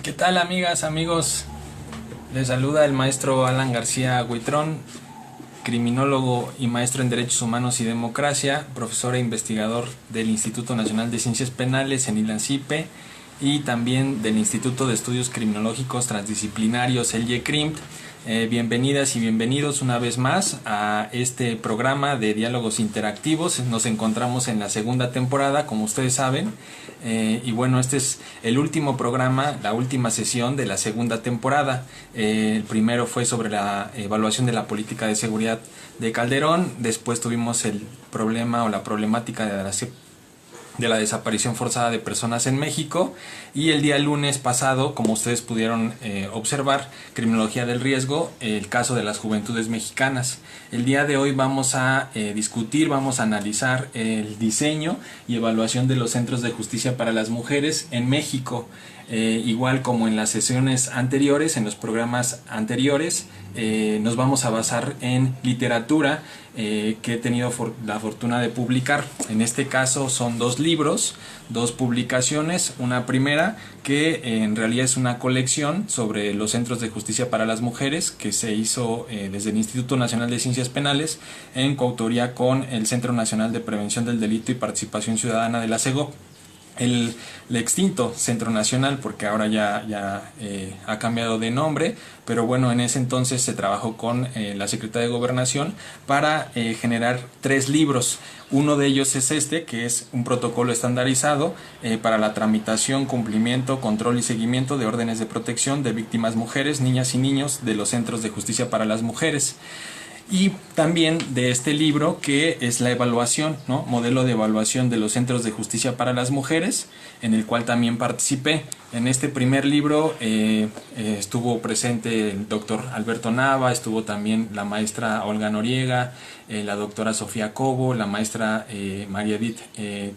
¿Qué tal, amigas, amigos? Les saluda el maestro Alan García Huitrón, criminólogo y maestro en Derechos Humanos y Democracia, profesor e investigador del Instituto Nacional de Ciencias Penales en INACIPE y también del Instituto de Estudios Criminológicos Transdisciplinarios, el IECRIMT. Bienvenidas y bienvenidos una vez más a este programa de diálogos interactivos. Nos encontramos en la segunda temporada, como ustedes saben, y bueno, este es el último programa, la última sesión de la segunda temporada. El primero fue sobre la evaluación de la política de seguridad de Calderón. Después tuvimos el problema o la problemática de la desaparición forzada de personas en México, y el día lunes pasado, como ustedes pudieron observar, criminología del riesgo, el caso de las juventudes mexicanas. El día de hoy vamos a discutir, vamos a analizar el diseño y evaluación de los centros de justicia para las mujeres en México. Igual como en las sesiones anteriores, en los programas anteriores, nos vamos a basar en literatura que he tenido la fortuna de publicar. En este caso son dos libros, dos publicaciones. Una primera que en realidad es una colección sobre los centros de justicia para las mujeres, que se hizo desde el Instituto Nacional de Ciencias Penales en coautoría con el Centro Nacional de Prevención del Delito y Participación Ciudadana de la CEGOP. El extinto Centro Nacional, porque ahora ya ha cambiado de nombre, pero bueno, en ese entonces se trabajó con la Secretaría de Gobernación para generar 3 libros. Uno de ellos es este, que es un protocolo estandarizado para la tramitación, cumplimiento, control y seguimiento de órdenes de protección de víctimas mujeres, niñas y niños de los centros de justicia para las mujeres. Y también de este libro, que es la evaluación, ¿no? Modelo de evaluación de los centros de justicia para las mujeres, en el cual también participé. En este primer libro estuvo presente el doctor Alberto Nava, estuvo también la maestra Olga Noriega, la doctora Sofía Cobo, la maestra María Edith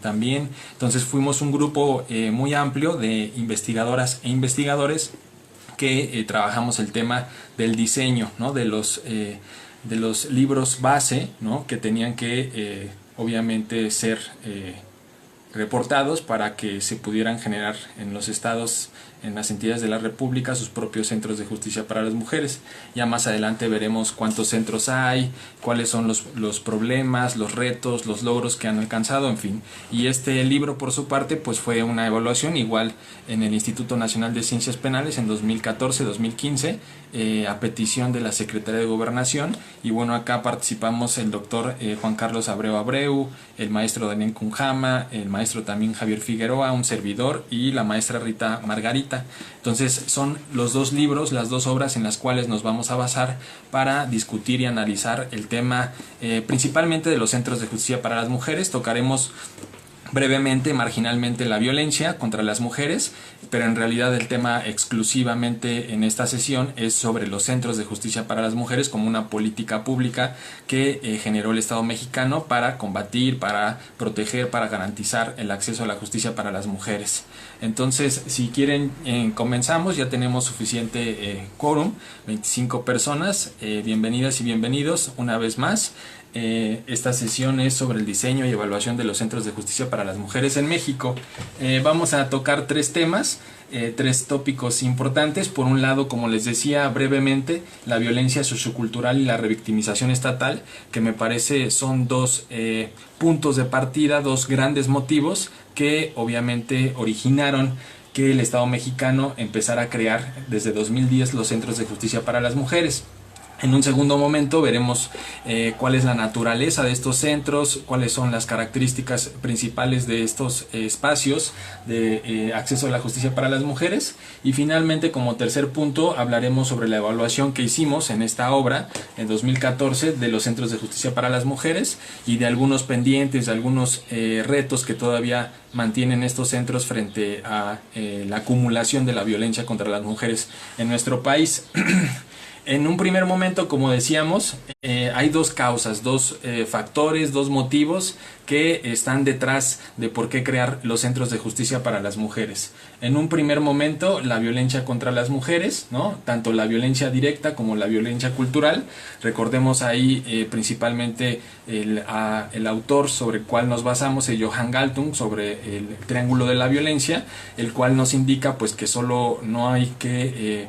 también. Entonces fuimos un grupo muy amplio de investigadoras e investigadores que trabajamos el tema del diseño, ¿no? de los libros base, ¿no? Que tenían que obviamente ser reportados para que se pudieran generar en los estados, en las entidades de la República, sus propios centros de justicia para las mujeres. Ya más adelante veremos cuántos centros hay, cuáles son los problemas, los retos, los logros que han alcanzado, en fin. Y este libro, por su parte, pues fue una evaluación igual en el Instituto Nacional de Ciencias Penales en 2014-2015, a petición de la Secretaría de Gobernación. Y bueno, acá participamos el doctor Juan Carlos Abreu, el maestro Daniel Cunjama, el maestro también Javier Figueroa, un servidor, y la maestra Rita Margarita. Entonces son los dos libros, las dos obras en las cuales nos vamos a basar para discutir y analizar el tema principalmente de los centros de justicia para las mujeres. Tocaremos brevemente, marginalmente, la violencia contra las mujeres, pero en realidad el tema exclusivamente en esta sesión es sobre los centros de justicia para las mujeres como una política pública que generó el Estado mexicano para combatir, para proteger, para garantizar el acceso a la justicia para las mujeres. Entonces, si quieren, comenzamos. Ya tenemos suficiente quórum, 25 personas. Bienvenidas y bienvenidos una vez más. Esta sesión es sobre el diseño y evaluación de los centros de justicia para las mujeres en México. Vamos a tocar 3 temas, 3 tópicos importantes. Por un lado, como les decía brevemente, la violencia sociocultural y la revictimización estatal, que me parece son 2 puntos de partida, 2 grandes motivos que obviamente originaron que el Estado mexicano empezara a crear desde 2010 los centros de justicia para las mujeres. En un segundo momento veremos cuál es la naturaleza de estos centros, cuáles son las características principales de estos espacios de acceso a la justicia para las mujeres. Y finalmente, como tercer punto, hablaremos sobre la evaluación que hicimos en esta obra en 2014 de los centros de justicia para las mujeres y de algunos pendientes, de algunos retos que todavía mantienen estos centros frente a la acumulación de la violencia contra las mujeres en nuestro país. En un primer momento, como decíamos, hay dos causas, dos factores, dos motivos que están detrás de por qué crear los centros de justicia para las mujeres. En un primer momento, la violencia contra las mujeres, ¿no? Tanto la violencia directa como la violencia cultural. Recordemos ahí principalmente el autor sobre el cual nos basamos, es Johan Galtung, sobre el triángulo de la violencia, el cual nos indica pues que solo no hay que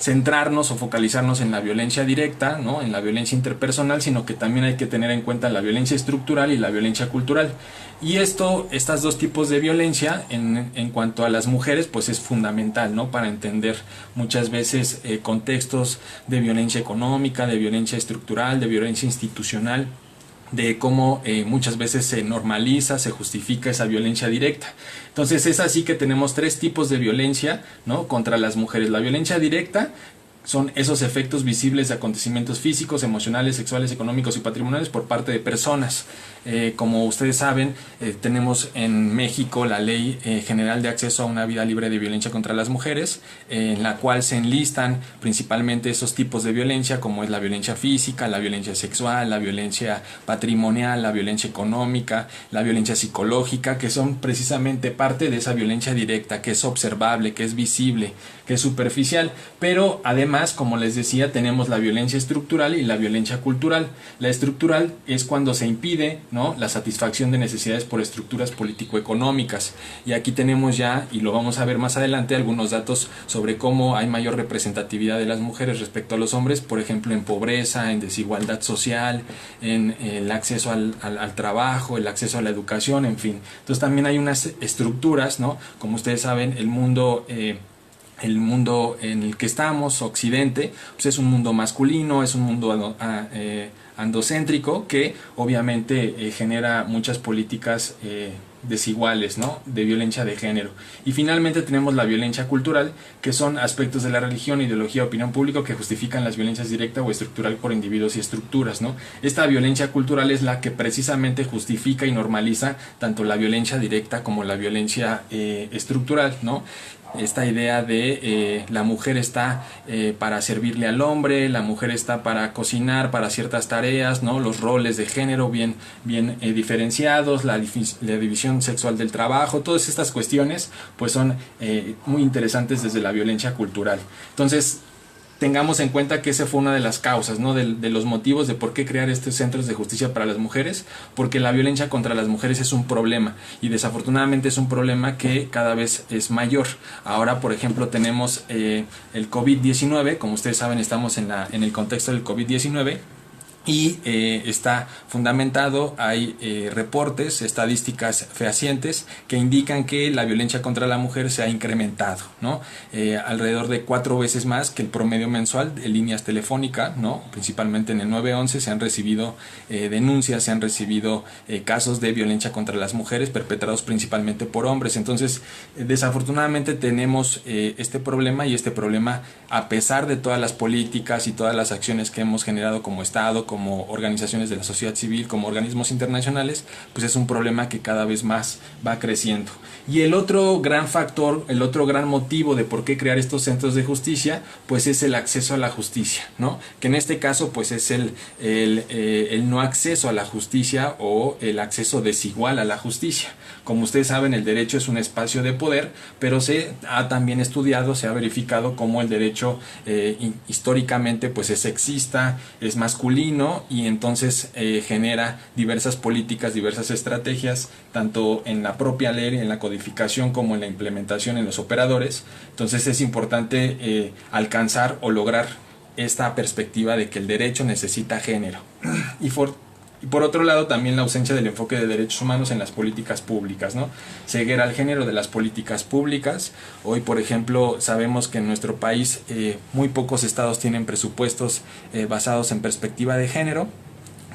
centrarnos o focalizarnos en la violencia directa, ¿no? En la violencia interpersonal, sino que también hay que tener en cuenta la violencia estructural y la violencia cultural. Y estos dos tipos de violencia en cuanto a las mujeres, pues es fundamental, ¿no? Para entender muchas veces contextos de violencia económica, de violencia estructural, de violencia institucional, de cómo muchas veces se normaliza, se justifica esa violencia directa. Entonces es así que tenemos tres tipos de violencia, ¿no? Contra las mujeres. La violencia directa son esos efectos visibles de acontecimientos físicos, emocionales, sexuales, económicos y patrimoniales por parte de personas. Como ustedes saben, tenemos en México la Ley General de Acceso a una Vida Libre de Violencia contra las Mujeres, en la cual se enlistan principalmente esos tipos de violencia, como es la violencia física, la violencia sexual, la violencia patrimonial, la violencia económica, la violencia psicológica, que son precisamente parte de esa violencia directa, que es observable, que es visible, que es superficial. Pero además, como les decía, tenemos la violencia estructural y la violencia cultural. La estructural es cuando se impide, ¿no?, la satisfacción de necesidades por estructuras político-económicas. Y aquí tenemos ya, y lo vamos a ver más adelante, algunos datos sobre cómo hay mayor representatividad de las mujeres respecto a los hombres, por ejemplo, en pobreza, en desigualdad social, en el acceso al trabajo, el acceso a la educación, en fin. Entonces también hay unas estructuras, ¿no? Como ustedes saben, el mundo en el que estamos, Occidente, pues es un mundo masculino, es un mundo androcéntrico que obviamente genera muchas políticas desiguales, ¿no?, de violencia de género. Y finalmente tenemos la violencia cultural, que son aspectos de la religión, ideología, opinión pública que justifican las violencias directa o estructural por individuos y estructuras, ¿no? Esta violencia cultural es la que precisamente justifica y normaliza tanto la violencia directa como la violencia estructural, ¿no? Esta idea de la mujer está para servirle al hombre, la mujer está para cocinar, para ciertas tareas, ¿no? Los roles de género bien diferenciados, la división sexual del trabajo, todas estas cuestiones pues son muy interesantes desde la violencia cultural. Entonces, tengamos en cuenta que esa fue una de las causas, ¿no?, de los motivos de por qué crear estos centros de justicia para las mujeres, porque la violencia contra las mujeres es un problema y desafortunadamente es un problema que cada vez es mayor. Ahora, por ejemplo, tenemos el COVID-19, como ustedes saben, estamos en el contexto del COVID-19. Y está fundamentado, hay reportes, estadísticas fehacientes que indican que la violencia contra la mujer se ha incrementado, ¿no? Alrededor de 4 veces más que el promedio mensual de líneas telefónicas, ¿no? Principalmente en el 911 se han recibido denuncias, se han recibido casos de violencia contra las mujeres perpetrados principalmente por hombres. Entonces, desafortunadamente tenemos este problema, y este problema, a pesar de todas las políticas y todas las acciones que hemos generado como Estado, como organizaciones de la sociedad civil, como organismos internacionales, pues es un problema que cada vez más va creciendo. Y el otro gran factor, el otro gran motivo de por qué crear estos centros de justicia, pues es el acceso a la justicia, ¿no? Que en este caso pues es el no acceso a la justicia o el acceso desigual a la justicia. Como ustedes saben, el derecho es un espacio de poder, pero se ha también estudiado, se ha verificado cómo el derecho históricamente pues es sexista, es masculino, y entonces genera diversas políticas, diversas estrategias, tanto en la propia ley, en la codificación, como en la implementación en los operadores. Entonces es importante alcanzar o lograr esta perspectiva de que el derecho necesita género. Y por otro lado, también la ausencia del enfoque de derechos humanos en las políticas públicas, ¿no? Ceguera al género de las políticas públicas. Hoy, por ejemplo, sabemos que en nuestro país muy pocos estados tienen presupuestos basados en perspectiva de género.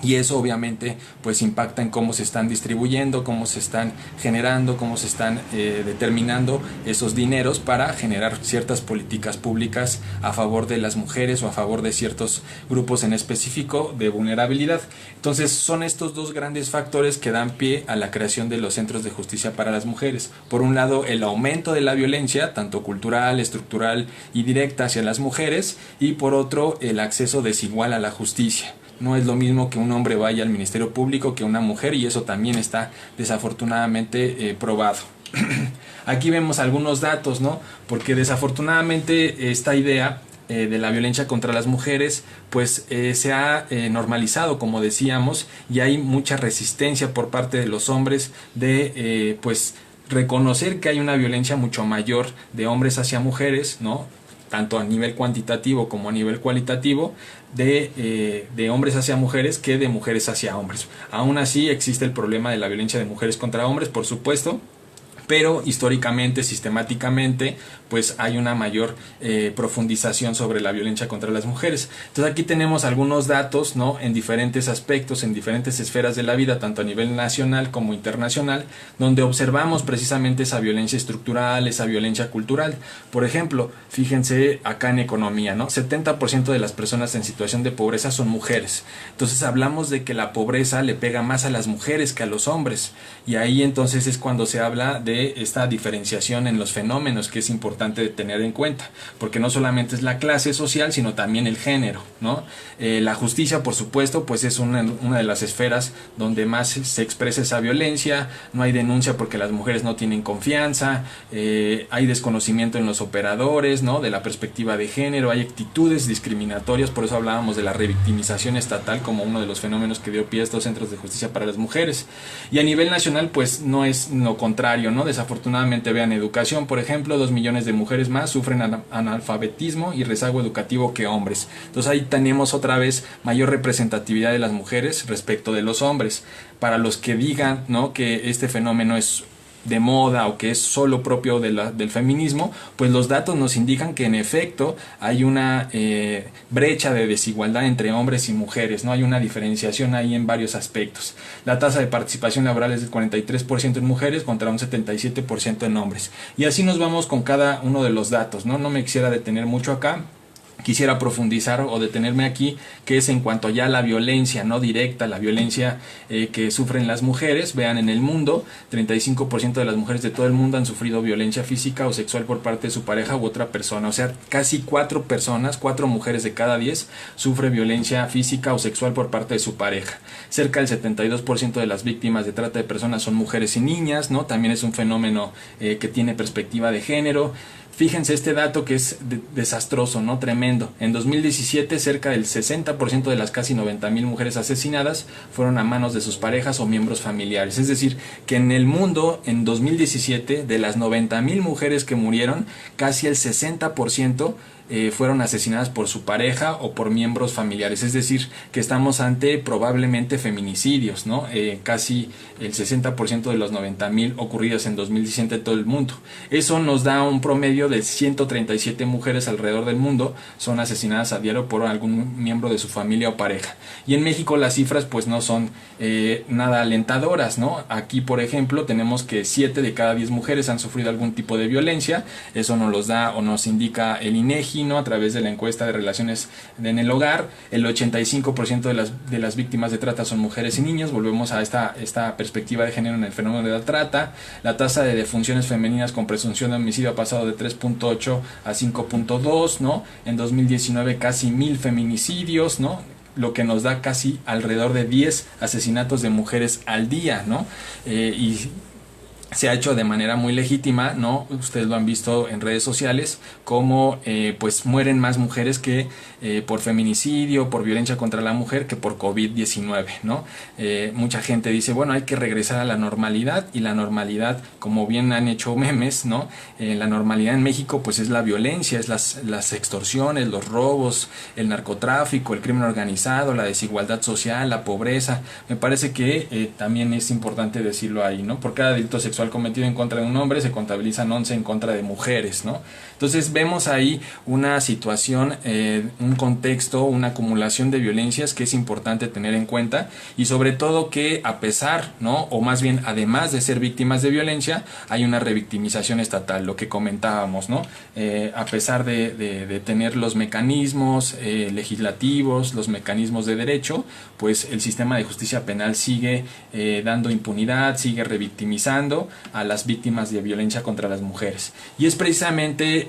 y eso obviamente pues impacta en cómo se están distribuyendo, cómo se están generando, cómo se están determinando esos dineros para generar ciertas políticas públicas a favor de las mujeres o a favor de ciertos grupos en específico de vulnerabilidad. Entonces son estos dos grandes factores que dan pie a la creación de los centros de justicia para las mujeres. Por un lado, el aumento de la violencia, tanto cultural, estructural y directa hacia las mujeres, y por otro, el acceso desigual a la justicia. No es lo mismo que un hombre vaya al Ministerio Público que una mujer, y eso también está desafortunadamente probado. Aquí vemos algunos datos, ¿no? Porque desafortunadamente esta idea de la violencia contra las mujeres pues se ha normalizado, como decíamos, y hay mucha resistencia por parte de los hombres de pues reconocer que hay una violencia mucho mayor de hombres hacia mujeres, ¿no? Tanto a nivel cuantitativo como a nivel cualitativo, de hombres hacia mujeres que de mujeres hacia hombres. Aún así existe el problema de la violencia de mujeres contra hombres, por supuesto, pero históricamente, sistemáticamente, pues hay una mayor profundización sobre la violencia contra las mujeres. Entonces aquí tenemos algunos datos, ¿no? En diferentes aspectos, en diferentes esferas de la vida, tanto a nivel nacional como internacional, donde observamos precisamente esa violencia estructural, esa violencia cultural. Por ejemplo, fíjense acá en economía, ¿no? 70% de las personas en situación de pobreza son mujeres. Entonces hablamos de que la pobreza le pega más a las mujeres que a los hombres, y ahí entonces es cuando se habla de esta diferenciación en los fenómenos que es importante tener en cuenta, porque no solamente es la clase social, sino también el género, ¿no? La justicia, por supuesto, pues es una de las esferas donde más se expresa esa violencia. No hay denuncia porque las mujeres no tienen confianza, hay desconocimiento en los operadores, ¿no? De la perspectiva de género, hay actitudes discriminatorias, por eso hablábamos de la revictimización estatal como uno de los fenómenos que dio pie a estos centros de justicia para las mujeres. Y a nivel nacional, pues no es lo contrario, ¿no? Desafortunadamente, vean educación, por ejemplo, 2 millones de mujeres más sufren analfabetismo y rezago educativo que hombres. Entonces ahí tenemos otra vez mayor representatividad de las mujeres respecto de los hombres. Para los que digan, ¿no?, que este fenómeno es de moda o que es solo propio del feminismo, pues los datos nos indican que en efecto hay una brecha de desigualdad entre hombres y mujeres, ¿no? Hay una diferenciación ahí en varios aspectos. La tasa de participación laboral es del 43% en mujeres contra un 77% en hombres. Y así nos vamos con cada uno de los datos, ¿no? No me quisiera detener mucho acá. Quisiera profundizar o detenerme aquí, que es en cuanto ya a la violencia no directa, la violencia que sufren las mujeres. Vean, en el mundo, 35% de las mujeres de todo el mundo han sufrido violencia física o sexual por parte de su pareja u otra persona. O sea, casi 4 mujeres de cada 10 sufren violencia física o sexual por parte de su pareja. Cerca del 72% de las víctimas de trata de personas son mujeres y niñas, ¿no? También es un fenómeno que tiene perspectiva de género. Fíjense este dato que es desastroso, ¿no? Tremendo. En 2017, cerca del 60% de las casi 90,000 mujeres asesinadas fueron a manos de sus parejas o miembros familiares. Es decir, que en el mundo, en 2017, de las 90,000 mujeres que murieron, casi el 60% fueron asesinadas por su pareja o por miembros familiares. Es decir, que estamos ante probablemente feminicidios, ¿no? Casi el 60% de los 90,000 ocurridos en 2017 en todo el mundo. Eso nos da un promedio de 137 mujeres alrededor del mundo son asesinadas a diario por algún miembro de su familia o pareja. Y en México las cifras pues no son nada alentadoras, ¿no? Aquí, por ejemplo, tenemos que 7 de cada 10 mujeres han sufrido algún tipo de violencia. Eso nos los da o nos indica el INEGI, ¿no? A través de la encuesta de relaciones en el hogar. El 85% de las víctimas de trata son mujeres y niños. Volvemos a esta perspectiva de género en el fenómeno de la trata. La tasa de defunciones femeninas con presunción de homicidio ha pasado de 3.8 a 5.2, ¿no? En 2019 casi 1,000 feminicidios, ¿no? Lo que nos da casi alrededor de 10 asesinatos de mujeres al día, ¿no? Y se ha hecho de manera muy legítima, ¿no? Ustedes lo han visto en redes sociales, cómo pues mueren más mujeres que por feminicidio, por violencia contra la mujer, que por COVID-19, ¿no? Mucha gente dice, bueno, hay que regresar a la normalidad, y la normalidad, como bien han hecho memes, ¿no? La normalidad en México pues es la violencia, es las extorsiones, los robos, el narcotráfico, el crimen organizado, la desigualdad social, la pobreza. Me parece que también es importante decirlo ahí, ¿no? Por cada delito sexual sexual cometido en contra de un hombre, se contabilizan 11 en contra de mujeres, ¿no? Entonces vemos ahí una situación, un contexto, una acumulación de violencias que es importante tener en cuenta, y sobre todo que a pesar, ¿no? O más bien además de ser víctimas de violencia, hay una revictimización estatal, lo que comentábamos, ¿no? A pesar de tener los mecanismos legislativos, los mecanismos de derecho, pues el sistema de justicia penal sigue dando impunidad, sigue revictimizando a las víctimas de violencia contra las mujeres. Y es precisamente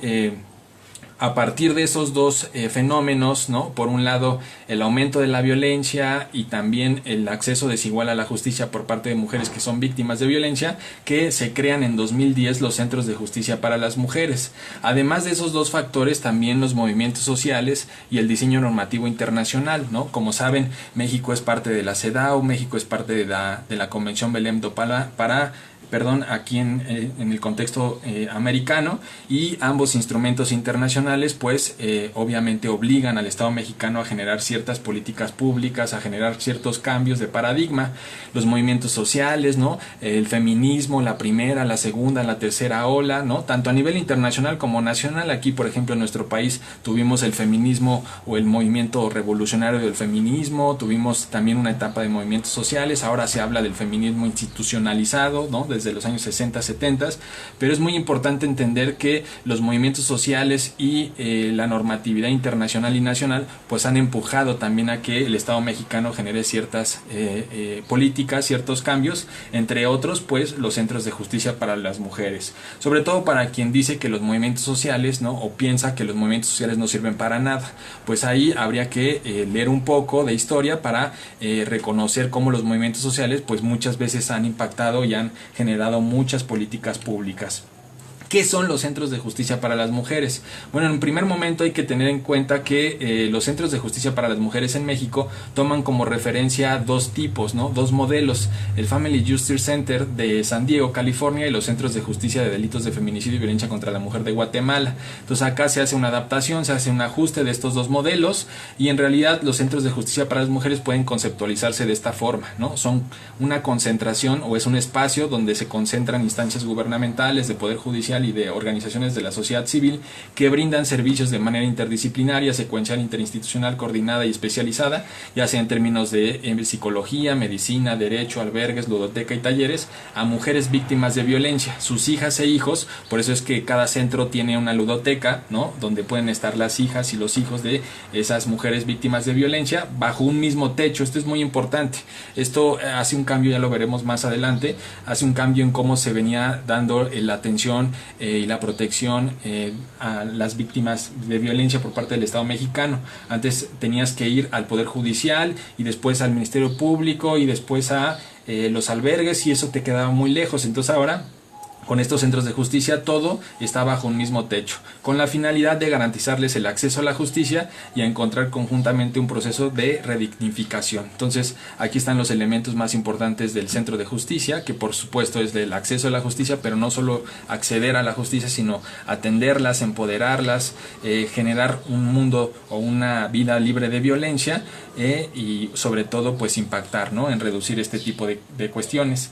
a partir de esos dos fenómenos, ¿no? Por un lado, el aumento de la violencia y también el acceso desigual a la justicia por parte de mujeres que son víctimas de violencia, que se crean en 2010 los centros de justicia para las mujeres. Además de esos dos factores, también los movimientos sociales y el diseño normativo internacional, ¿no? Como saben, México es parte de la CEDAW, México es parte de la Convención Belém do Pará, aquí en el contexto americano, y ambos instrumentos internacionales pues obviamente obligan al Estado mexicano a generar ciertas políticas públicas, a generar ciertos cambios de paradigma. Los movimientos sociales, ¿no? El feminismo, la primera, la segunda, la tercera ola, ¿no? Tanto a nivel internacional como nacional. Aquí, por ejemplo, en nuestro país tuvimos el feminismo o el movimiento revolucionario del feminismo, tuvimos también una etapa de movimientos sociales, ahora se habla del feminismo institucionalizado, ¿no? Desde los años 60, 70, pero es muy importante entender que los movimientos sociales y la normatividad internacional y nacional pues han empujado también a que el Estado mexicano genere ciertas políticas, ciertos cambios, entre otros pues los centros de justicia para las mujeres, sobre todo para quien dice que los movimientos sociales, ¿no? O piensa que los movimientos sociales no sirven para nada. Pues ahí habría que leer un poco de historia para reconocer cómo los movimientos sociales pues muchas veces han impactado y han generado muchas políticas públicas. ¿Qué son los centros de justicia para las mujeres? Bueno, en un primer momento hay que tener en cuenta que los centros de justicia para las mujeres en México toman como referencia dos tipos, ¿no? Dos modelos: el Family Justice Center de San Diego, California, y los centros de justicia de delitos de feminicidio y violencia contra la mujer de Guatemala. Entonces acá se hace una adaptación, se hace un ajuste de estos dos modelos, y en realidad los centros de justicia para las mujeres pueden conceptualizarse de esta forma, ¿no? Son una concentración, o es un espacio donde se concentran instancias gubernamentales, de poder judicial y de organizaciones de la sociedad civil que brindan servicios de manera interdisciplinaria, secuencial, interinstitucional, coordinada y especializada, ya sea en términos de psicología, medicina, derecho, albergues, ludoteca y talleres, a mujeres víctimas de violencia, sus hijas e hijos. Por eso es que cada centro tiene una ludoteca, ¿no? Donde pueden estar las hijas y los hijos de esas mujeres víctimas de violencia bajo un mismo techo. Esto es muy importante. Esto hace un cambio, ya lo veremos más adelante, hace un cambio en cómo se venía dando la atención y la protección a las víctimas de violencia por parte del Estado mexicano. Antes tenías que ir al Poder Judicial y después al Ministerio Público y después a los albergues, y eso te quedaba muy lejos. Entonces ahora, con estos centros de justicia, todo está bajo un mismo techo, con la finalidad de garantizarles el acceso a la justicia y a encontrar conjuntamente un proceso de redignificación. Entonces, aquí están los elementos más importantes del centro de justicia, que por supuesto es del acceso a la justicia, pero no solo acceder a la justicia, sino atenderlas, empoderarlas, generar un mundo o una vida libre de violencia, y sobre todo pues impactar, ¿no? En reducir este tipo de cuestiones.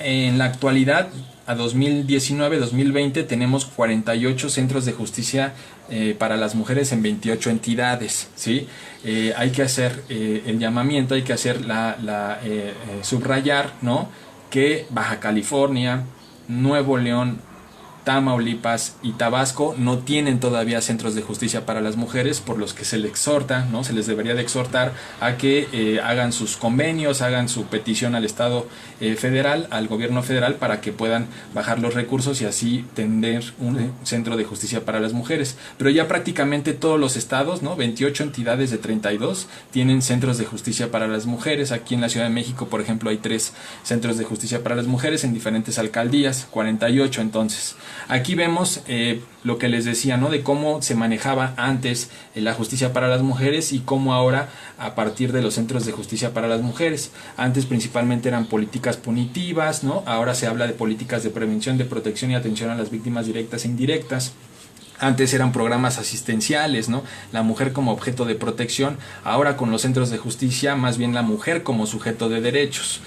En la actualidad, a 2019-2020, tenemos 48 centros de justicia para las mujeres en 28 entidades, ¿sí? Hay que hacer el llamamiento, hay que hacer subrayar, ¿no? Que Baja California, Nuevo León, Tamaulipas y Tabasco no tienen todavía centros de justicia para las mujeres, por los que se les exhorta, ¿no? Se les debería de exhortar a que hagan sus convenios, hagan su petición al Estado federal, al gobierno federal, para que puedan bajar los recursos y así tener un centro de justicia para las mujeres. Pero ya prácticamente todos los estados, ¿no? 28 entidades de 32 tienen centros de justicia para las mujeres. Aquí en la Ciudad de México, por ejemplo, hay 3 centros de justicia para las mujeres en diferentes alcaldías, 48 entonces. Aquí vemos lo que les decía, ¿no? De cómo se manejaba antes la justicia para las mujeres y cómo ahora, a partir de los centros de justicia para las mujeres. Antes principalmente eran políticas punitivas, ¿no? Ahora se habla de políticas de prevención, de protección y atención a las víctimas directas e indirectas. Antes eran programas asistenciales, ¿no? La mujer como objeto de protección. Ahora con los centros de justicia, más bien la mujer como sujeto de derechos.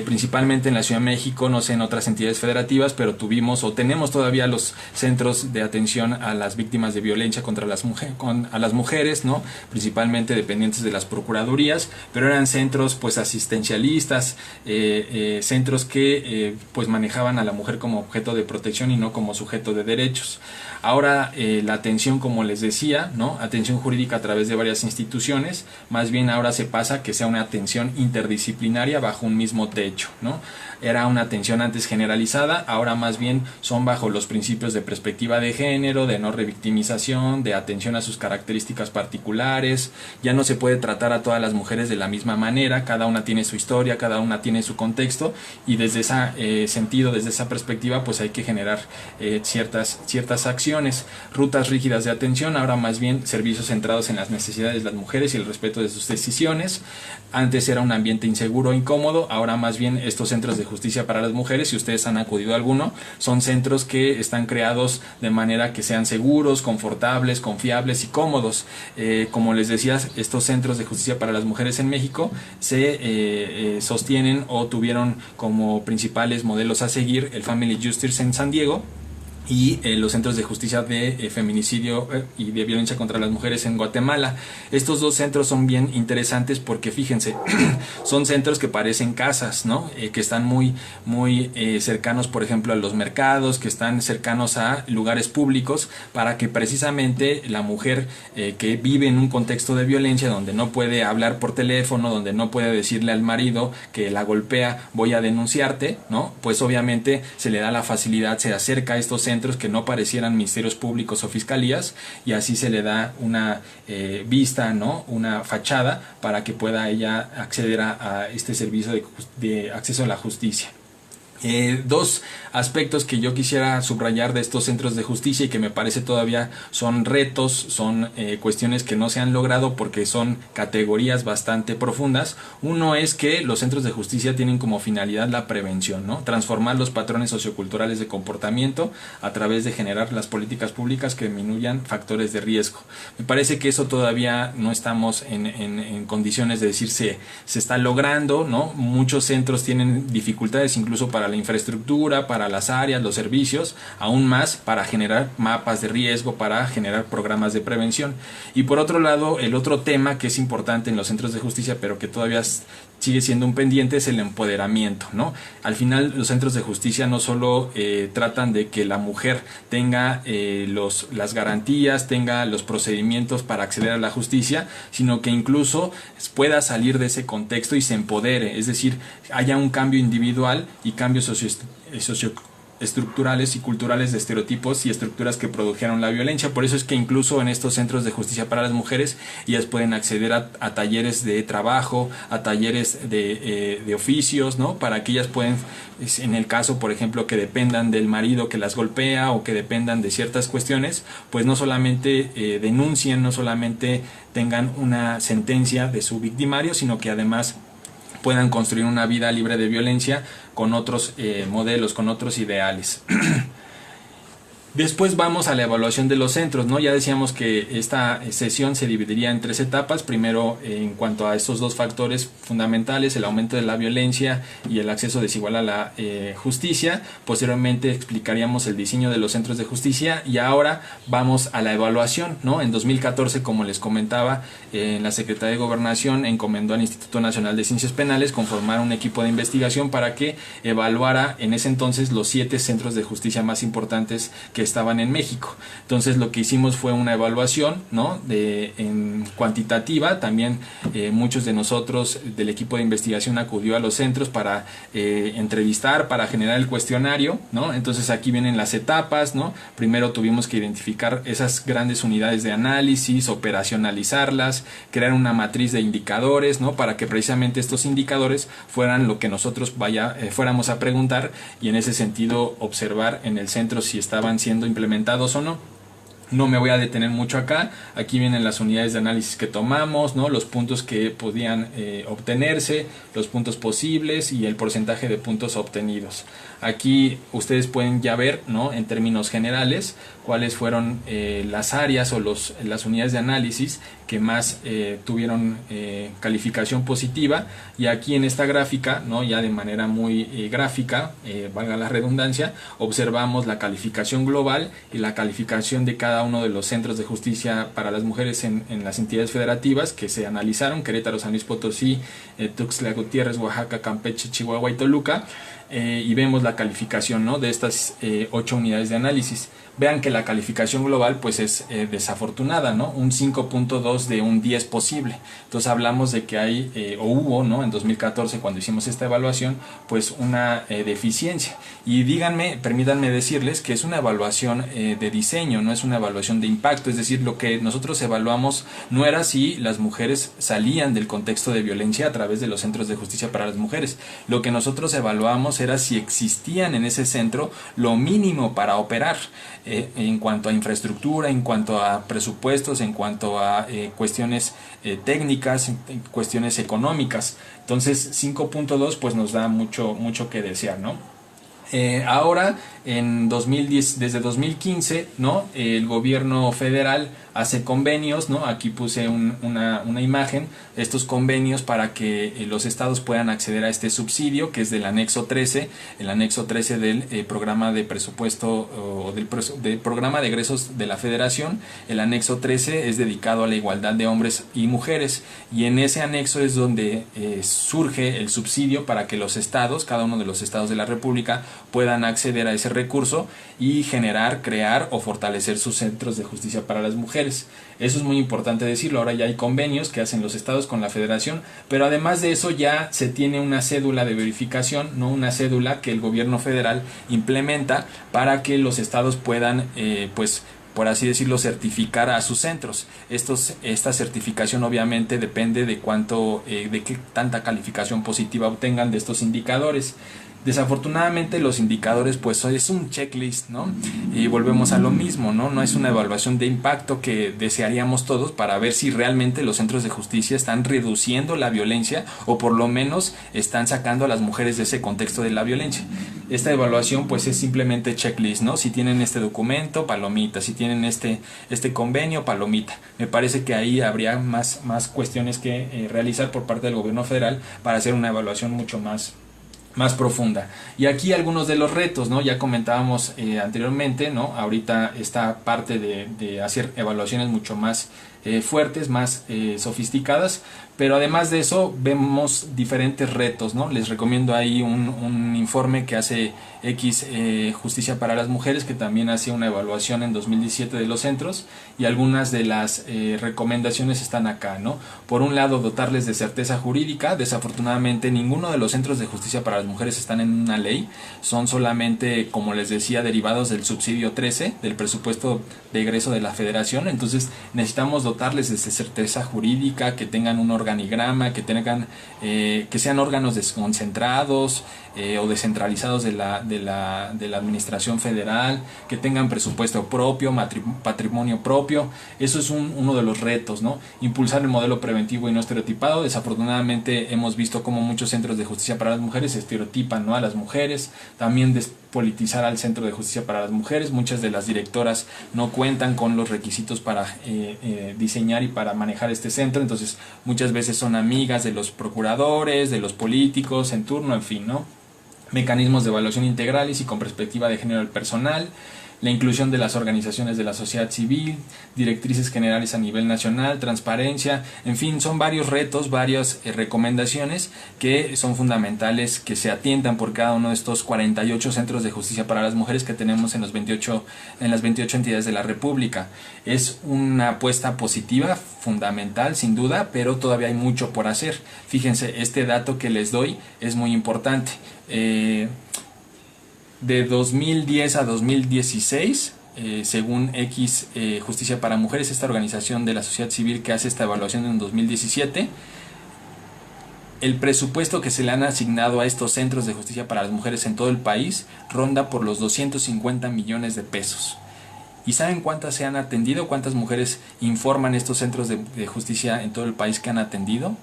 Principalmente en la Ciudad de México, no sé en otras entidades federativas, pero tuvimos o tenemos todavía los centros de atención a las víctimas de violencia contra las mujeres, ¿no? Principalmente dependientes de las procuradurías, pero eran centros pues asistencialistas, centros que pues manejaban a la mujer como objeto de protección y no como sujeto de derechos. Ahora la atención, como les decía, ¿no? Atención jurídica a través de varias instituciones, más bien ahora se pasa a que sea una atención interdisciplinaria bajo un mismo techo, ¿no? Era una atención antes generalizada, ahora más bien son bajo los principios de perspectiva de género, de no revictimización, de atención a sus características particulares. Ya no se puede tratar a todas las mujeres de la misma manera, cada una tiene su historia, cada una tiene su contexto, y desde ese sentido, desde esa perspectiva, pues hay que generar ciertas acciones. Rutas rígidas de atención, ahora más bien servicios centrados en las necesidades de las mujeres y el respeto de sus decisiones. Antes era un ambiente inseguro e incómodo, ahora más bien estos centros de justicia para las mujeres, si ustedes han acudido a alguno, son centros que están creados de manera que sean seguros, confortables, confiables y cómodos. Como les decía, estos centros de justicia para las mujeres en México se sostienen o tuvieron como principales modelos a seguir el Family Justice en San Diego y los centros de justicia de feminicidio y de violencia contra las mujeres en Guatemala. Estos dos centros son bien interesantes porque fíjense, son centros que parecen casas, ¿no? Que están muy cercanos, por ejemplo, a los mercados, que están cercanos a lugares públicos, para que precisamente la mujer que vive en un contexto de violencia, donde no puede hablar por teléfono, donde no puede decirle al marido que la golpea, voy a denunciarte, ¿no? Pues obviamente se le da la facilidad, se acerca a estos centros que no parecieran ministerios públicos o fiscalías, y así se le da una vista, ¿no? Una fachada para que pueda ella acceder a este servicio de acceso a la justicia. Dos aspectos que yo quisiera subrayar de estos centros de justicia y que me parece todavía son retos, son cuestiones que no se han logrado porque son categorías bastante profundas. Uno es que los centros de justicia tienen como finalidad la prevención, ¿no? Transformar los patrones socioculturales de comportamiento a través de generar las políticas públicas que disminuyan factores de riesgo. Me parece que eso todavía no estamos en condiciones de decir se está logrando, ¿no? Muchos centros tienen dificultades incluso para la infraestructura, para las áreas, los servicios, aún más para generar mapas de riesgo, para generar programas de prevención. Y por otro lado, el otro tema que es importante en los centros de justicia, pero que todavía sigue siendo un pendiente, es el empoderamiento, ¿no? Al final, los centros de justicia no solo tratan de que la mujer tenga las garantías, tenga los procedimientos para acceder a la justicia, sino que incluso pueda salir de ese contexto y se empodere, es decir, haya un cambio individual y cambios socioestructurales y culturales de estereotipos y estructuras que produjeron la violencia. Por eso es que incluso en estos centros de justicia para las mujeres ellas pueden acceder a talleres de trabajo, a talleres de oficios, ¿no? Para que ellas puedan, en el caso por ejemplo que dependan del marido que las golpea o que dependan de ciertas cuestiones, pues no solamente denuncien, no solamente tengan una sentencia de su victimario, sino que además puedan construir una vida libre de violencia con otros modelos, con otros ideales. Después vamos a la evaluación de los centros, ¿no? Ya decíamos que esta sesión se dividiría en 3 etapas. Primero, en cuanto a estos 2 factores fundamentales, el aumento de la violencia y el acceso desigual a la justicia. Posteriormente explicaríamos el diseño de los centros de justicia y ahora vamos a la evaluación, ¿no? En 2014, como les comentaba, la Secretaría de Gobernación encomendó al Instituto Nacional de Ciencias Penales conformar un equipo de investigación para que evaluara en ese entonces los 7 centros de justicia más importantes que estaban en México. Entonces lo que hicimos fue una evaluación, ¿no? En cuantitativa. También muchos de nosotros del equipo de investigación acudió a los centros para entrevistar, para generar el cuestionario, ¿no? Entonces aquí vienen las etapas, ¿no? Primero tuvimos que identificar esas grandes unidades de análisis, operacionalizarlas, crear una matriz de indicadores, ¿no? Para que precisamente estos indicadores fueran lo que nosotros fuéramos a preguntar y en ese sentido observar en el centro si estaban siendo implementados o no. No me voy a detener mucho acá. Aquí vienen las unidades de análisis que tomamos, ¿no? Los puntos que podían obtenerse, los puntos posibles y el porcentaje de puntos obtenidos. Aquí ustedes pueden ya ver, ¿no? En términos generales, cuáles fueron las áreas o las unidades de análisis que más tuvieron calificación positiva. Y aquí en esta gráfica, ¿no? Ya de manera muy gráfica, valga la redundancia, observamos la calificación global y la calificación de cada uno de los centros de justicia para las mujeres en las entidades federativas que se analizaron: Querétaro, San Luis Potosí, Tuxtla Gutiérrez, Oaxaca, Campeche, Chihuahua y Toluca. Y vemos la calificación, ¿no? De estas 8 unidades de análisis. Vean que la calificación global pues es desafortunada, ¿no? Un 5.2 de un 10 posible. Entonces hablamos de que hay o hubo, ¿no? En 2014, cuando hicimos esta evaluación, pues una deficiencia. Y permítanme decirles que es una evaluación de diseño, no es una evaluación de impacto. Es decir, lo que nosotros evaluamos no era si las mujeres salían del contexto de violencia a través de los centros de justicia para las mujeres. Lo que nosotros evaluamos era si existían en ese centro lo mínimo para operar. En cuanto a infraestructura, en cuanto a presupuestos, en cuanto a cuestiones técnicas, cuestiones económicas. Entonces 5.2 pues nos da mucho que desear, ¿no? Ahora desde 2015, ¿no? El gobierno federal hace convenios, ¿no? Aquí puse una imagen, estos convenios para que los estados puedan acceder a este subsidio, que es del anexo 13, el anexo 13 del programa de presupuesto o del programa de egresos de la federación. El anexo 13 es dedicado a la igualdad de hombres y mujeres, y en ese anexo es donde surge el subsidio para que los estados, cada uno de los estados de la república, puedan acceder a ese recurso y crear o fortalecer sus centros de justicia para las mujeres. Eso es muy importante decirlo. Ahora ya hay convenios que hacen los estados con la federación, pero además de eso ya se tiene una cédula de verificación, no una cédula que el gobierno federal implementa para que los estados puedan pues por así decirlo, certificar a sus centros. Esta certificación obviamente depende de qué tanta calificación positiva obtengan de estos indicadores. Desafortunadamente los indicadores pues es un checklist, ¿no? Y volvemos a lo mismo, ¿no? No es una evaluación de impacto que desearíamos todos para ver si realmente los centros de justicia están reduciendo la violencia o por lo menos están sacando a las mujeres de ese contexto de la violencia. Esta evaluación pues es simplemente checklist, ¿no? Si tienen este documento, palomita. Si tienen este convenio, palomita. Me parece que ahí habría más cuestiones que realizar por parte del gobierno federal para hacer una evaluación mucho más profunda. Y aquí algunos de los retos, ¿no? Ya comentábamos anteriormente, ¿no? Ahorita esta parte de hacer evaluaciones mucho más fuertes, más sofisticadas, pero además de eso vemos diferentes retos, ¿no? Les recomiendo ahí un informe que hace Justicia para las Mujeres, que también hace una evaluación en 2017 de los centros, y algunas de las recomendaciones están acá, ¿no? Por un lado, dotarles de certeza jurídica. Desafortunadamente ninguno de los centros de justicia para las mujeres están en una ley, son solamente, como les decía, derivados del subsidio 13 del presupuesto de egreso de la federación. Entonces necesitamos dotarles de certeza jurídica, que tengan un organigrama, que sean órganos desconcentrados o descentralizados de la administración federal, que tengan presupuesto propio, patrimonio propio. Eso es uno de los retos, ¿no? Impulsar el modelo preventivo y no estereotipado. Desafortunadamente hemos visto cómo muchos centros de justicia para las mujeres estereotipan, ¿no?, a las mujeres. También despolitizar al centro de justicia para las mujeres. Muchas de las directoras no cuentan con los requisitos para diseñar y para manejar este centro, entonces muchas veces son amigas de los procuradores, de los políticos en turno, en fin, ¿no? Mecanismos de evaluación integrales y con perspectiva de género del personal, la inclusión de las organizaciones de la sociedad civil, directrices generales a nivel nacional, transparencia, en fin, son varios retos, varias recomendaciones que son fundamentales que se atiendan por cada uno de estos 48 centros de justicia para las mujeres que tenemos en las 28 entidades de la República. Es una apuesta positiva, fundamental, sin duda, pero todavía hay mucho por hacer. Fíjense, este dato que les doy es muy importante. De 2010 a 2016, según Justicia para Mujeres, esta organización de la sociedad civil que hace esta evaluación en 2017, el presupuesto que se le han asignado a estos centros de justicia para las mujeres en todo el país ronda por los 250 millones de pesos. ¿Y saben cuántas se han atendido? ¿Cuántas mujeres informan estos centros de justicia en todo el país que han atendido?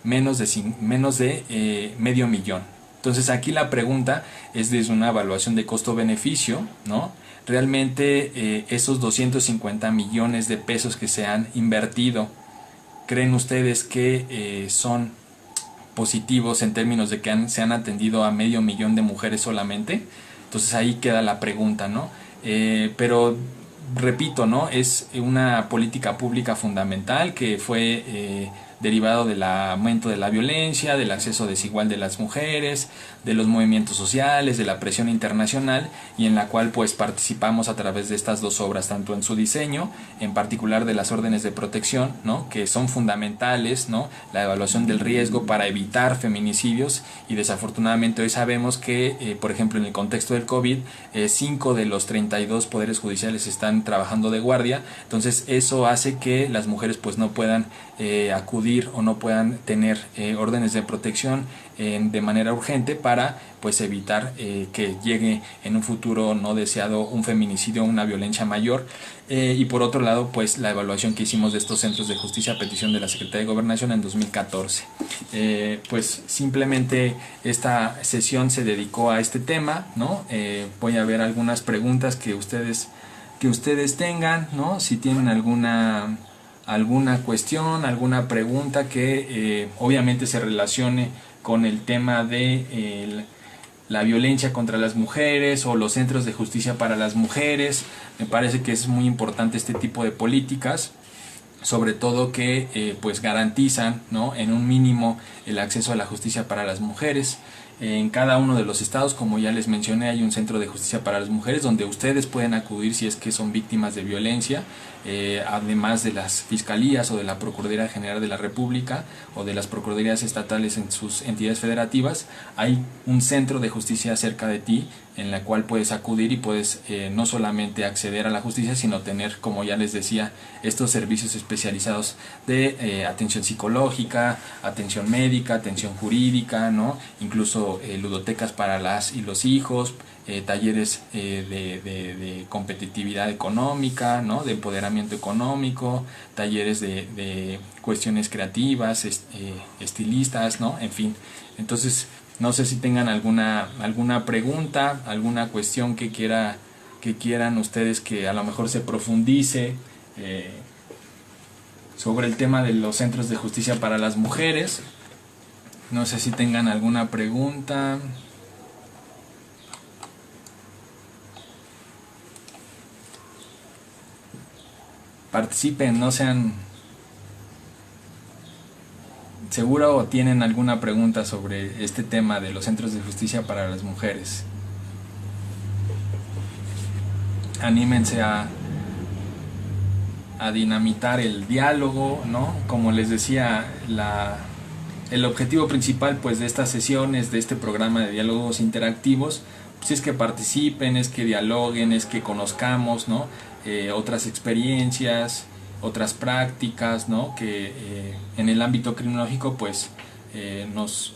Menos de medio millón. Entonces aquí la pregunta es desde una evaluación de costo-beneficio, ¿no? Realmente esos 250 millones de pesos que se han invertido, ¿creen ustedes que son positivos en términos de que se han atendido a medio millón de mujeres solamente? Entonces ahí queda la pregunta, ¿no? Pero repito, ¿no? Es una política pública fundamental que fue derivado del aumento de la violencia, del acceso desigual de las mujeres, de los movimientos sociales, de la presión internacional, y en la cual pues participamos a través de estas dos obras, tanto en su diseño, en particular de las órdenes de protección, ¿no? Que son fundamentales, ¿no? La evaluación del riesgo para evitar feminicidios, y desafortunadamente hoy sabemos que, por ejemplo, en el contexto del COVID, 5 de los 32 poderes judiciales están trabajando de guardia. Entonces eso hace que las mujeres pues no puedan acudir o no puedan tener órdenes de protección de manera urgente para pues evitar que llegue en un futuro no deseado un feminicidio o una violencia mayor. Y por otro lado pues la evaluación que hicimos de estos centros de justicia a petición de la Secretaría de Gobernación en 2014. Pues simplemente esta sesión se dedicó a este tema, ¿no? Voy a ver algunas preguntas que ustedes tengan, ¿no? Si tienen alguna cuestión, alguna pregunta que obviamente se relacione con el tema de la violencia contra las mujeres o los centros de justicia para las mujeres. Me parece que es muy importante este tipo de políticas, sobre todo que pues garantizan, ¿no? En un mínimo el acceso a la justicia para las mujeres. En cada uno de los estados, como ya les mencioné, hay un centro de justicia para las mujeres donde ustedes pueden acudir si es que son víctimas de violencia, además de las fiscalías o de la Procuraduría General de la República o de las procuradurías estatales en sus entidades federativas. Hay un centro de justicia cerca de ti en la cual puedes acudir y puedes no solamente acceder a la justicia, sino tener, como ya les decía, estos servicios especializados de atención psicológica, atención médica, atención jurídica, ¿no? Incluso ludotecas para las y los hijos, talleres de competitividad económica, ¿no? De empoderamiento económico, talleres de cuestiones creativas, estilistas, ¿no? En fin, entonces no sé si tengan alguna pregunta, alguna cuestión que quieran ustedes que a lo mejor se profundice sobre el tema de los centros de justicia para las mujeres. No sé si tengan alguna pregunta. Participen, no sean... ¿Seguro o tienen alguna pregunta sobre este tema de los centros de justicia para las mujeres? Anímense a dinamitar el diálogo, ¿no? Como les decía, el objetivo principal pues de estas sesiones, de este programa de diálogos interactivos, pues es que participen, es que dialoguen, es que conozcamos, ¿no? Otras experiencias, otras prácticas, ¿no? Que en el ámbito criminológico pues nos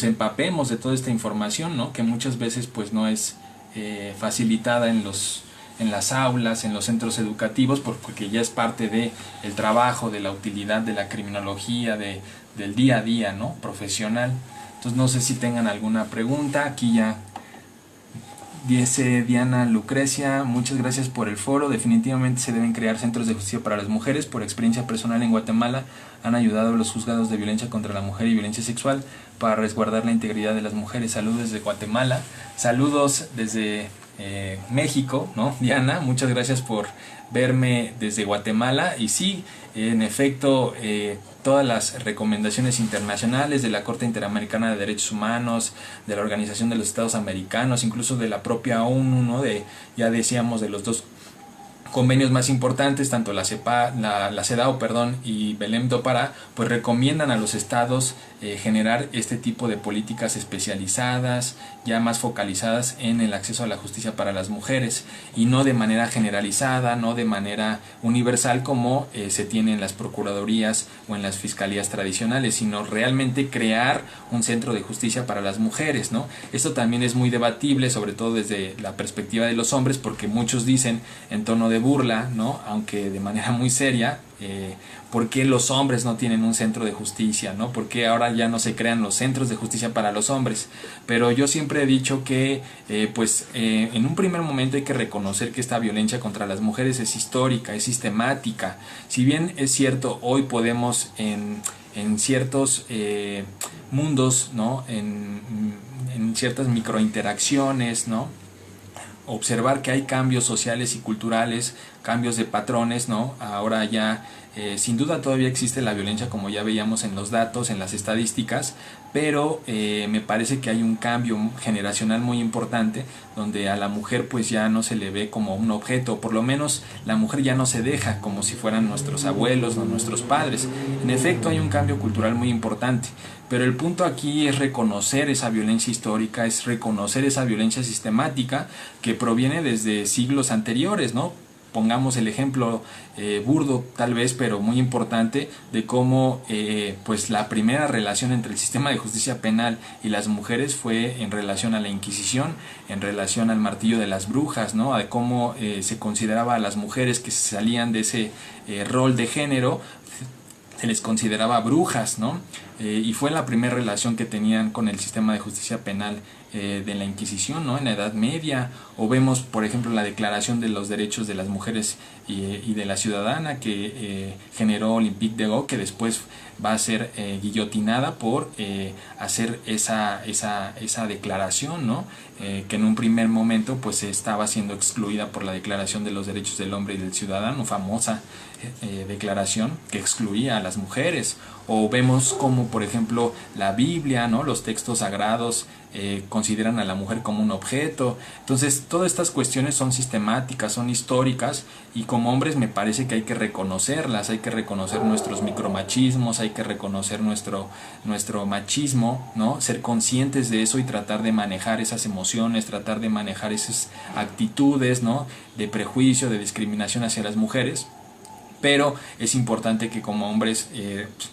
empapemos de toda esta información, ¿no? Que muchas veces pues no es facilitada en las aulas, en los centros educativos, porque ya es parte de el trabajo, de la utilidad de la criminología, del día a día, ¿no? Profesional. Entonces no sé si tengan alguna pregunta. Aquí ya dice Diana Lucrecia: muchas gracias por el foro. Definitivamente se deben crear centros de justicia para las mujeres. Por experiencia personal en Guatemala han ayudado a los juzgados de violencia contra la mujer y violencia sexual para resguardar la integridad de las mujeres. Saludos desde Guatemala. Saludos desde México, ¿no? Diana, muchas gracias por verme desde Guatemala. Y sí, en efecto, todas las recomendaciones internacionales de la Corte Interamericana de Derechos Humanos, de la Organización de los Estados Americanos, incluso de la propia ONU, ¿no? Ya decíamos de los dos convenios más importantes, tanto la CEDAW, y Belém do Pará, pues recomiendan a los estados generar este tipo de políticas especializadas, ya más focalizadas en el acceso a la justicia para las mujeres, y no de manera generalizada, no de manera universal como se tiene en las procuradurías o en las fiscalías tradicionales, sino realmente crear un centro de justicia para las mujeres, ¿no? Esto también es muy debatible, sobre todo desde la perspectiva de los hombres, porque muchos dicen en tono de burla, ¿no? Aunque de manera muy seria, ¿por qué los hombres no tienen un centro de justicia, ¿no? ¿Por qué ahora ya no se crean los centros de justicia para los hombres? Pero yo siempre he dicho que en un primer momento hay que reconocer que esta violencia contra las mujeres es histórica, es sistemática. Si bien es cierto, hoy podemos en ciertos mundos, ¿no? En ciertas microinteracciones, ¿no? Observar que hay cambios sociales y culturales, cambios de patrones, ¿no? Ahora ya sin duda todavía existe la violencia, como ya veíamos en los datos, en las estadísticas, pero me parece que hay un cambio generacional muy importante, donde a la mujer pues ya no se le ve como un objeto, por lo menos la mujer ya no se deja como si fueran nuestros abuelos o nuestros padres. En efecto, hay un cambio cultural muy importante, pero el punto aquí es reconocer esa violencia histórica, es reconocer esa violencia sistemática que proviene desde siglos anteriores, ¿no? Pongamos el ejemplo burdo tal vez, pero muy importante, de cómo pues la primera relación entre el sistema de justicia penal y las mujeres fue en relación a la Inquisición, en relación al martillo de las brujas, ¿no? De cómo se consideraba a las mujeres que salían de ese rol de género, se les consideraba brujas, ¿no? Y fue la primera relación que tenían con el sistema de justicia penal de la Inquisición, ¿no? En la Edad Media. O vemos, por ejemplo, la Declaración de los Derechos de las Mujeres y de la Ciudadana que generó Olympique de Gaulle, que después va a ser guillotinada por hacer esa declaración, ¿no? Que en un primer momento pues estaba siendo excluida por la Declaración de los Derechos del Hombre y del Ciudadano, famosa declaración que excluía a las mujeres. O vemos como, por ejemplo, la Biblia, ¿no? Los textos sagrados consideran a la mujer como un objeto. Entonces, todas estas cuestiones son sistemáticas, son históricas, y como hombres me parece que hay que reconocerlas, hay que reconocer nuestros micromachismos, hay que reconocer nuestro machismo, ¿no? Ser conscientes de eso y tratar de manejar esas emociones, tratar de manejar esas actitudes, ¿no? De prejuicio, de discriminación hacia las mujeres. Pero es importante que como hombres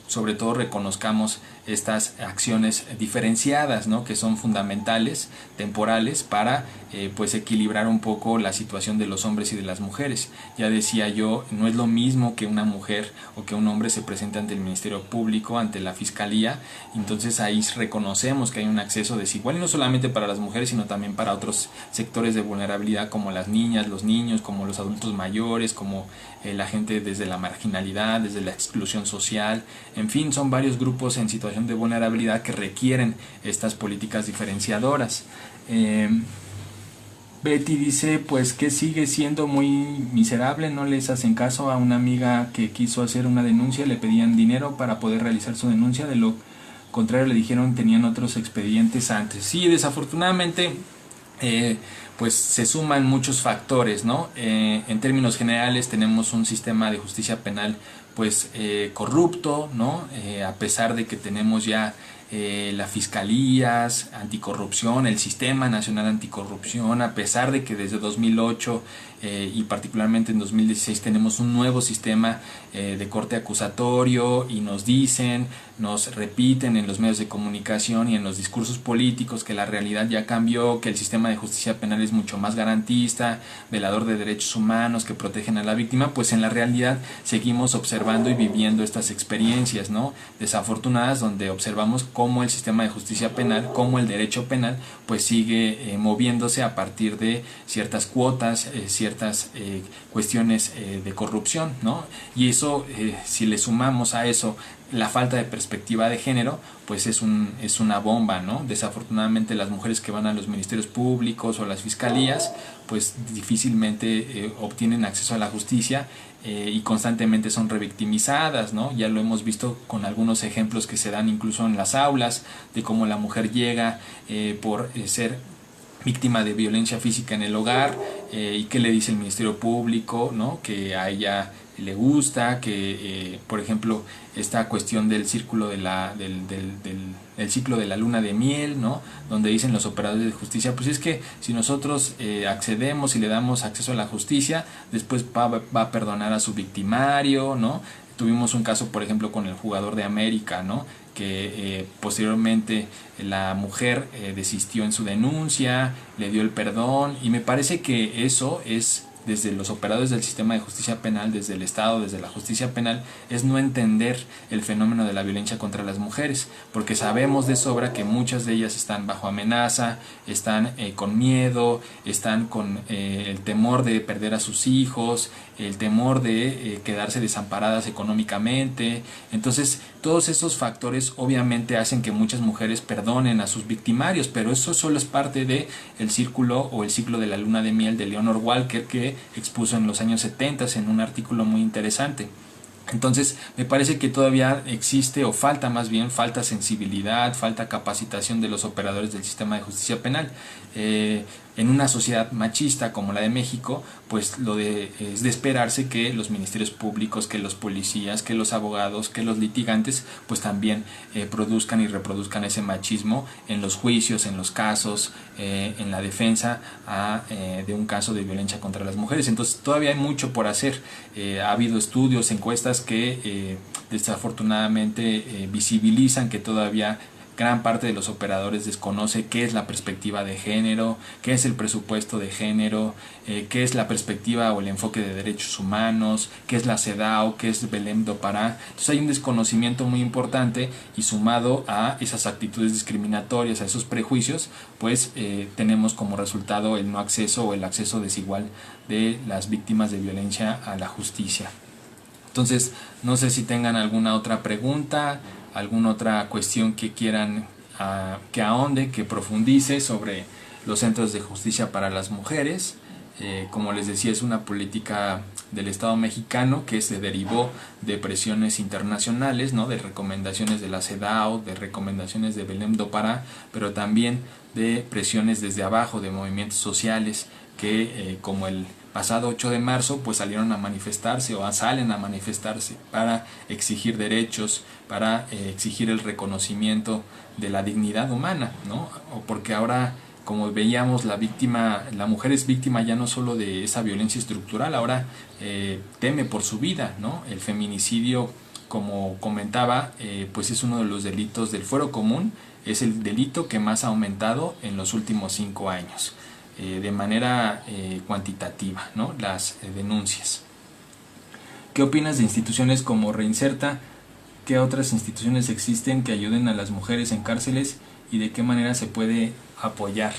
sobre todo reconozcamos estas acciones diferenciadas, ¿no? Que son fundamentales, temporales, para pues equilibrar un poco la situación de los hombres y de las mujeres. Ya decía yo, no es lo mismo que una mujer o que un hombre se presente ante el Ministerio Público, ante la Fiscalía. Entonces ahí reconocemos que hay un acceso desigual, y no solamente para las mujeres, sino también para otros sectores de vulnerabilidad, como las niñas, los niños, como los adultos mayores, como la gente desde la marginalidad, desde la exclusión social. En fin, son varios grupos en situación de vulnerabilidad que requieren estas políticas diferenciadoras. Betty dice pues que sigue siendo muy miserable, no les hacen caso. A una amiga que quiso hacer una denuncia le pedían dinero para poder realizar su denuncia, de lo contrario le dijeron tenían otros expedientes antes. Sí, desafortunadamente pues se suman muchos factores, ¿no? En términos generales tenemos un sistema de justicia penal pues corrupto, ¿no? A pesar de que tenemos ya las fiscalías anticorrupción, el Sistema Nacional Anticorrupción, a pesar de que desde 2008 y particularmente en 2016 tenemos un nuevo sistema de corte acusatorio, y nos dicen, nos repiten en los medios de comunicación y en los discursos políticos que la realidad ya cambió, que el sistema de justicia penal es mucho más garantista, velador de derechos humanos, que protegen a la víctima. Pues en la realidad seguimos observando y viviendo estas experiencias, ¿no? Desafortunadas, donde observamos cómo el sistema de justicia penal, cómo el derecho penal pues sigue moviéndose a partir de ciertas cuotas, ciertas cuestiones de corrupción, ¿no? Y eso, si le sumamos a eso la falta de perspectiva de género, pues es una bomba, ¿no? Desafortunadamente las mujeres que van a los ministerios públicos o las fiscalías pues difícilmente obtienen acceso a la justicia y constantemente son revictimizadas, ¿no? Ya lo hemos visto con algunos ejemplos que se dan incluso en las aulas, de cómo la mujer llega por ser víctima de violencia física en el hogar, y qué le dice el Ministerio Público, ¿no? Que a ella le gusta, que por ejemplo esta cuestión del círculo de del ciclo de la luna de miel, ¿no? Donde dicen los operadores de justicia, pues es que si nosotros accedemos y le damos acceso a la justicia, después va a perdonar a su victimario, ¿no? Tuvimos un caso, por ejemplo, con el jugador de América, ¿no? Que posteriormente la mujer desistió en su denuncia, le dio el perdón, y me parece que eso es, desde los operadores del sistema de justicia penal, desde el Estado, desde la justicia penal, es no entender el fenómeno de la violencia contra las mujeres, porque sabemos de sobra que muchas de ellas están bajo amenaza, están con miedo, están con el temor de perder a sus hijos, el temor de quedarse desamparadas económicamente. Entonces todos esos factores obviamente hacen que muchas mujeres perdonen a sus victimarios, pero eso solo es parte de el círculo o el ciclo de la luna de miel de Leonor Walker, que expuso en los años 70 en un artículo muy interesante. Entonces me parece que todavía existe, o falta más bien, falta sensibilidad, falta capacitación de los operadores del sistema de justicia penal. En una sociedad machista como la de México, pues es de esperarse que los ministerios públicos, que los policías, que los abogados, que los litigantes, pues también produzcan y reproduzcan ese machismo en los juicios, en los casos, en la defensa de un caso de violencia contra las mujeres. Entonces todavía hay mucho por hacer. Ha habido estudios, encuestas que desafortunadamente visibilizan que todavía gran parte de los operadores desconoce qué es la perspectiva de género, qué es el presupuesto de género, qué es la perspectiva o el enfoque de derechos humanos, qué es la CEDAW, qué es Belém do Pará. Entonces hay un desconocimiento muy importante, y sumado a esas actitudes discriminatorias, a esos prejuicios, pues tenemos como resultado el no acceso o el acceso desigual de las víctimas de violencia a la justicia. Entonces, no sé si tengan alguna otra pregunta, alguna otra cuestión que quieran que ahonde, que profundice sobre los centros de justicia para las mujeres. Como les decía, es una política del Estado mexicano que se derivó de presiones internacionales, ¿no? De recomendaciones de la CEDAW, de recomendaciones de Belém do Pará, pero también de presiones desde abajo, de movimientos sociales que como el pasado 8 de marzo pues salieron a manifestarse o salen a manifestarse para exigir derechos, para exigir el reconocimiento de la dignidad humana, ¿no? O porque ahora, como veíamos, la mujer es víctima ya no solo de esa violencia estructural, ahora teme por su vida, ¿no? El feminicidio, como comentaba, pues es uno de los delitos del fuero común, es el delito que más ha aumentado en los últimos 5 años. De manera cuantitativa, ¿no? Las denuncias. ¿Qué opinas de instituciones como Reinserta? ¿Qué otras instituciones existen que ayuden a las mujeres en cárceles y de qué manera se puede apoyar?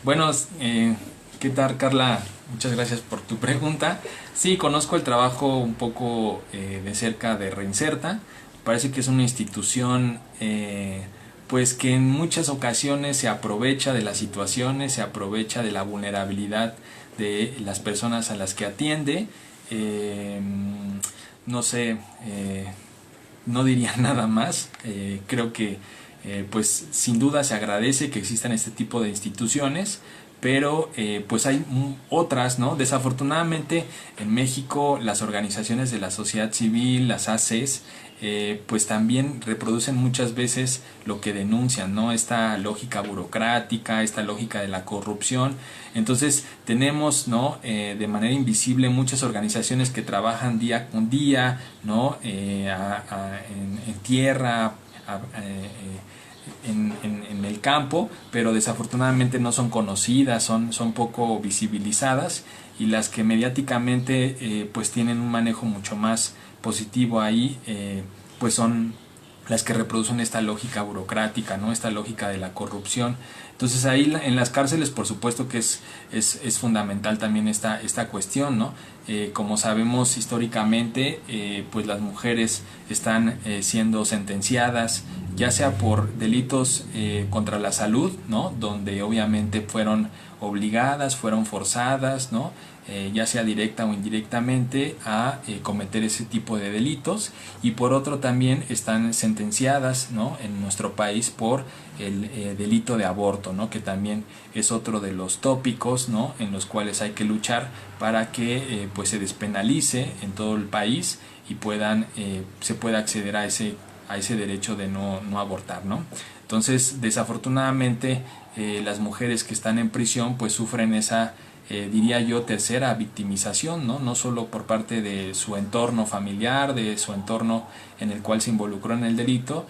Bueno, ¿qué tal, Carla? Muchas gracias por tu pregunta. Sí, conozco el trabajo un poco de cerca de Reinserta. Parece que es una institución pues que en muchas ocasiones se aprovecha de las situaciones, se aprovecha de la vulnerabilidad de las personas a las que atiende. No sé, no diría nada más. Creo que pues sin duda se agradece que existan este tipo de instituciones, pero pues hay otras, ¿no? Desafortunadamente en México las organizaciones de la sociedad civil, las ACES, pues también reproducen muchas veces lo que denuncian, ¿no? Esta lógica burocrática, esta lógica de la corrupción. Entonces tenemos, ¿no? De manera invisible muchas organizaciones que trabajan día con día, ¿no? En tierra, en el campo, pero desafortunadamente no son conocidas, son poco visibilizadas, y las que mediáticamente pues tienen un manejo mucho más positivo ahí, pues son las que reproducen esta lógica burocrática, ¿no? Esta lógica de la corrupción. Entonces ahí en las cárceles por supuesto que es fundamental también esta cuestión, ¿no? Como sabemos históricamente, pues las mujeres están siendo sentenciadas ya sea por delitos contra la salud, ¿no? Donde obviamente fueron obligadas, fueron forzadas, ¿no? ya sea directa o indirectamente, a cometer ese tipo de delitos, y por otro también están sentenciadas, ¿no?, en nuestro país por el delito de aborto, ¿no?, que también es otro de los tópicos, ¿no?, en los cuales hay que luchar para que pues se despenalice en todo el país y se pueda acceder a ese derecho de no abortar, ¿no? Entonces, desafortunadamente, las mujeres que están en prisión pues sufren esa, diría yo, tercera victimización, ¿no? No solo por parte de su entorno familiar, de su entorno en el cual se involucró en el delito,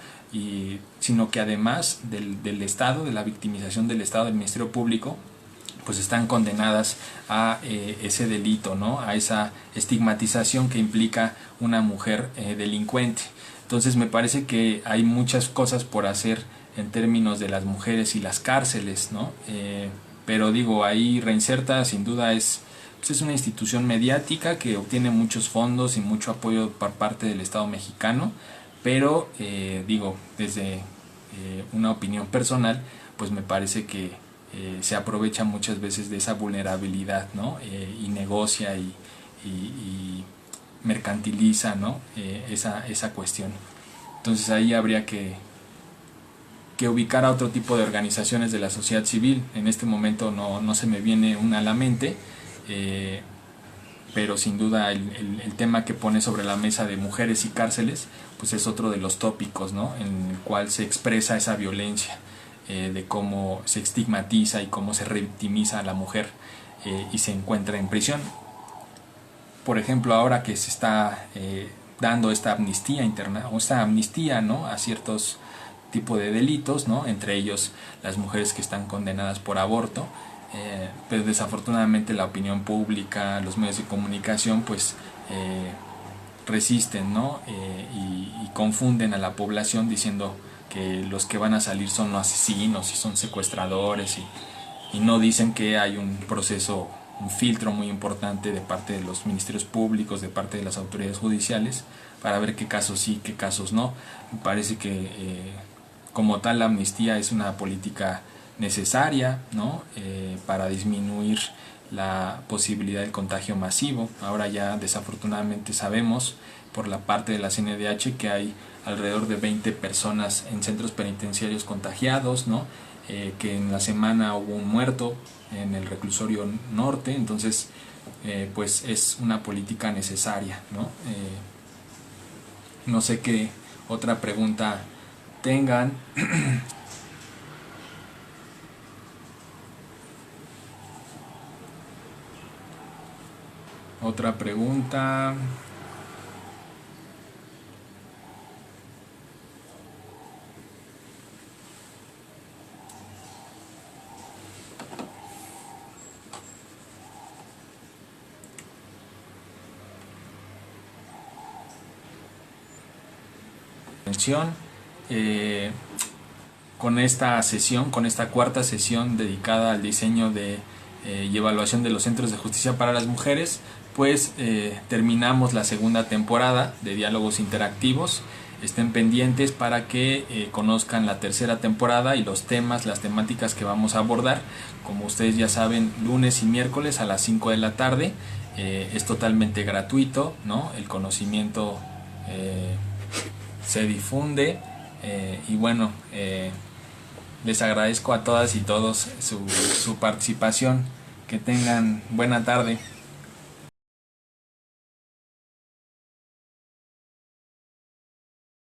sino que además del Estado, de la victimización del Estado, del Ministerio Público, pues están condenadas a ese delito, ¿no?, a esa estigmatización que implica una mujer delincuente. Entonces me parece que hay muchas cosas por hacer en términos de las mujeres y las cárceles, ¿no? Pero digo, ahí Reinserta sin duda es una institución mediática que obtiene muchos fondos y mucho apoyo por parte del Estado mexicano, pero digo, desde una opinión personal, pues me parece que se aprovecha muchas veces de esa vulnerabilidad, ¿no? Y negocia y mercantiliza, ¿no?, esa cuestión. Entonces ahí habría que ubicar a otro tipo de organizaciones de la sociedad civil. En este momento no se me viene una a la mente, pero sin duda el tema que pone sobre la mesa de mujeres y cárceles pues es otro de los tópicos, ¿no?, en el cual se expresa esa violencia, de cómo se estigmatiza y cómo se revictimiza a la mujer y se encuentra en prisión. Por ejemplo, ahora que se está dando esta amnistía interna, o esta amnistía, ¿no?, a ciertos tipos de delitos, ¿no?, entre ellos las mujeres que están condenadas por aborto, pero desafortunadamente la opinión pública, los medios de comunicación pues resisten, ¿no?, y confunden a la población diciendo que los que van a salir son los asesinos y son secuestradores, y no dicen que hay un proceso, un filtro muy importante de parte de los ministerios públicos, de parte de las autoridades judiciales, para ver qué casos sí, qué casos no. Me parece que como tal la amnistía es una política necesaria, ¿no?, para disminuir la posibilidad del contagio masivo. Ahora ya desafortunadamente sabemos por la parte de la CNDH que hay alrededor de 20 personas en centros penitenciarios contagiados, ¿no?, que en la semana hubo un muerto en el reclusorio norte. Entonces pues es una política necesaria, ¿no? No sé qué otra pregunta tengan. Otra pregunta. Con esta sesión, con esta cuarta sesión dedicada al diseño y evaluación de los centros de justicia para las mujeres, pues terminamos la segunda temporada de Diálogos Interactivos. Estén pendientes para que conozcan la tercera temporada y los temas, las temáticas que vamos a abordar. Como ustedes ya saben, lunes y miércoles a las 5 de la tarde. Es totalmente gratuito, ¿no? El conocimiento se difunde, y bueno, les agradezco a todas y todos su participación. Que tengan buena tarde.